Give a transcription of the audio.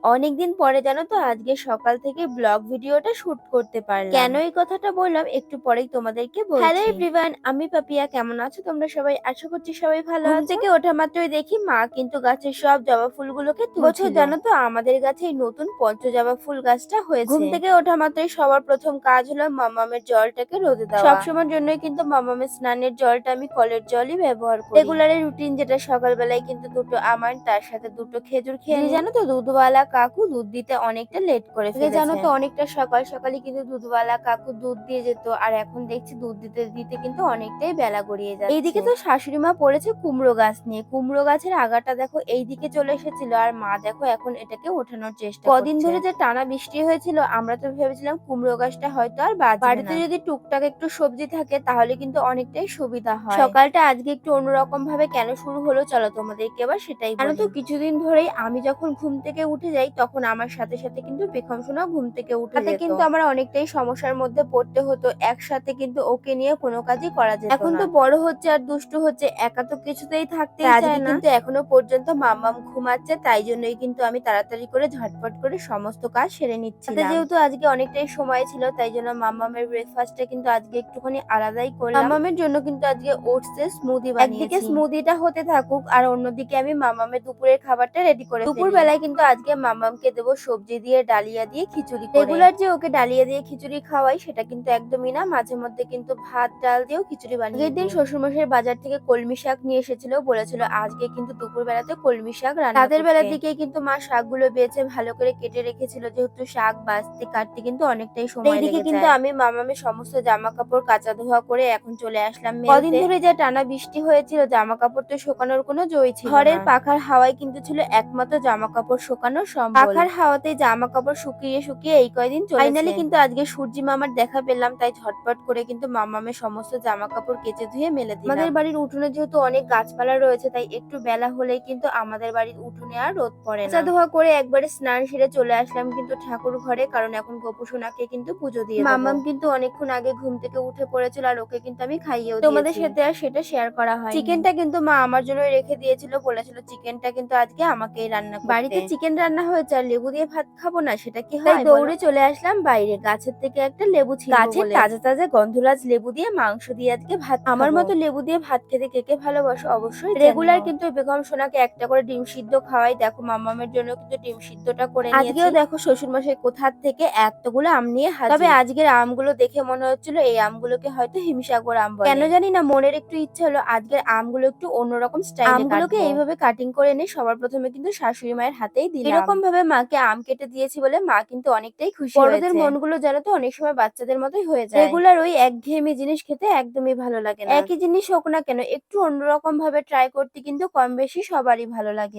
অনেকদিন পরে জানো তো আজকে সকাল থেকে ব্লগ ভিডিওটা শুট করতে পারলাম। কেন এই কথাটা বললাম একটু পরেই তোমাদেরকে বলছি। হ্যালো এভরিওয়ান, আমি পাপিয়া। কেমন আছো তোমরা সবাই? আশা করছি সবাই ভালো আছো। ঘুম থেকে ওঠা মাত্রই দেখি মা কিন্তু গাছের সব জবা ফুলগুলোকে তুলছিল। জানো তো আমাদের গাছে এই নতুন পঞ্চজবা ফুল গাছটা হয়েছে। ঘুম থেকে ওঠা মাত্রই সবার প্রথম কাজ হলো মামামের জলটাকে রোদে দেওয়া। সবসময়ের জন্যই কিন্তু মামামের স্নানের জলটা আমি কলের জলই ব্যবহার করি। রেগুলারের রুটিন যেটা সকালবেলায় কিন্তু দুটো আমার, তার সাথে দুটো খেজুর খেয়ে নিই। জানো তো দুধওয়ালা কাকু দুধ দিতে অনেকটা লেট করে ফেলেছে। জানো তো অনেকটা সকাল সকালই কিন্তু দুধওয়ালা কাকু দুধ দিয়ে যেত, আর এখন দেখছি দুধ দিতে দিতে কিন্তু অনেকটাই বেলা গড়িয়ে যাচ্ছে। এইদিকে তো শাশুড়ি মা পড়েছে কুমড়ো গাছ নিয়ে। কুমড়ো গাছের আগাটা দেখো এইদিকে চলে এসেছিল, আর মা দেখো এখন এটাকে ওঠানোর চেষ্টা করছে। কদিন ধরে যে টানা বৃষ্টি হয়েছিল, আমরা তো ভেবেছিলাম কুমড়ো গাছটা হয়তো আর বাঁচবে না। বাড়িতে যদি টুকটাক একটু সবজি থাকে তাহলে কিন্তু অনেকটাই সুবিধা হয়। সকালটা আজকে একটু অন্যরকম ভাবে কেন শুরু হলো চলো তোমাদেরকে এবার সেটাই বলি। জানো তো কিছুদিন ধরেই আমি যখন ঘুম থেকে উঠে যাই তখন আমার সাথে সাথে কিন্তু পেখম সোনা ঘুম থেকে উঠে যেত। কিন্তু আমার অনেকটাই সমস্যার মধ্যে পড়তে হতো, একসাথে কিন্তু ওকে নিয়ে কোনো কাজই করা যেত না। এখন তো বড় হচ্ছে আর দুষ্টু হচ্ছে, একা তো কিছুতেই থাকতে চায় না। কিন্তু এখনো পর্যন্ত মাম্মাম ঘুমাচ্ছে, তাই জন্যই কিন্তু আমি তাড়াতাড়ি করে ঝটপট করে সমস্ত কাজ সেরে নিচ্ছিলাম। যেহেতু আজকে অনেকটাই সময় ছিল তাই জন্য মাম্মামের ব্রেকফাস্টটা কিন্তু আজকে একটুখানি আলাদাই করলাম। মাম্মামের জন্য কিন্তু আজকে ওটস এর স্মুদি বানিয়েছি। একদিকে স্মুদিটা হতে থাকুক আর অন্যদিকে আমি মামামের দুপুরের খাবারটা রেডি করে ফেলি। দুপুর বেলায় কিন্তু আজকে মামামকে দেবো সবজি দিয়ে ডালিয়া দিয়ে খিচুড়ি করে। রেগুলার যে ওকে ডালিয়া দিয়ে খিচুড়ি খাওয়াই সেটা কিন্তু একদমই না, মাঝে মধ্যে কিন্তু ভাত ডাল দিয়েও খিচুড়ি বানিয়ে। আগের দিন শ্বশুরমশাই বাজার থেকে কলমি শাক নিয়ে এসেছিল, বলেছিল আজকে কিন্তু দুপুর বেলাতে কলমি শাক রান্না। রাতের বেলার দিকে কিন্তু মা শাকগুলো বেছে ভালো করে কেটে রেখেছিল, যেহেতু শাক বাছতে কাটতে কিন্তু অনেকটাই সময় লেগে যায়। এইদিকে কিন্তু আমি মামামের সমস্ত জামা কাপড় কাচা ধোয়া করে এখন চলে আসলাম মেলতে। কদিন ধরে যে টানা বৃষ্টি হয়েছিল জামা কাপড় তো শুকানোর কোনো জয় ছিল না। ঘরের পাখার হাওয়ায় কিন্তু ছিল একমাত্র জামা কাপড় শুকানোর সম্বল। পাখার হাওয়াতে জামা কাপড় শুকিয়ে শুকিয়ে এই কয়দিন চলেছে। ফাইনালি কিন্তু আজকে সূর্যি মামার দেখা পেলাম, তাই ঝটপট করে কিন্তু মামামের সমস্ত জামা কাপড় কেচে ধুয়ে মেলে দিলাম। আমাদের বাড়ির উঠোনে যেহেতু অনেক গাছপালা রয়েছে তাই একটু বেলা হলেই কিন্তু আমাদের বাড়ির উঠোনে আর রোদ পড়ে না। ধোয়া করে একবারে স্নান সেরে চলে আসলাম কিন্তু ঠাকুর ঘরে, কারণ এখন গোপু সোনাকে কিন্তু পুজো দিয়ে দেব। মামাম কিন্তু অনেকক্ষণ আগে ঘুম থেকে উঠে পড়েছিল আর ওকে কিন্তু আমি খাইয়েও দিয়েছি। তোমাদের সাথে আর সেটা শেয়ার করা হয়। চিকেনটা কিন্তু মা আমার জন্য রেখে দিয়েছিল, বলেছিল চিকেনটা কিন্তু আজকে আমাকেই রান্না করতে। বাড়িতে চিকেন রান্না হয়েছে আর লেবু দিয়ে ভাত খাবো না, সেটা কি হয়? তাই দৌড়ে চলে আসলাম বাইরে, গাছের থেকে একটা লেবু ছিঁড়বো বলে। গাছের তাজা তাজা গন্ধরাজ লেবু দিয়ে মাংস দিয়ে আজকে ভাত। আমার মতো লেবু দিয়ে ভাত খেতে কে কে ভালোবাসো অবশ্যই রেগুলার কিন্তু বেগম সোনাকে একটা করে ডিম সিদ্ধ খাওয়াই। দেখো মামামের জন্য কিন্তু ডিম সিদ্ধটা করে নিয়েছি। আজকেও দেখো শ্বশুর মশাই কোথা থেকে এতগুলো আম নিয়ে হাজির। তবে আজকের আমগুলো দেখে মনে হচ্ছিল এই আমগুলোকে হয়তো হিমসাগর আম বলে। কেন জানি না মনের একটু ইচ্ছে হলো আজকের আমগুলো একটু অন্যরকম স্টাইলে আমগুলোকে এইভাবে কাটিং করে এনে সবার প্রথমে কিন্তু শাশুড়ি মায়ের হাতেই দিলাম। এরকম ভাবে মাকে আম কেটে দিয়েছি বলে মা কিন্তু অনেকটাই খুশি হয়েছে। বড়দের মনগুলো জানো তো অনেক সময় বাচ্চাদের মতোই হয়ে যায়। রেগুলার ওই একঘেয়েমি জিনিস খেতে একদমই ভালো লাগে না। একই জিনিস হোক না কেন একটু অন্যরকম ভাবে ট্রাই করতে কিন্তু কম বেশি সবারই ভালো লাগে।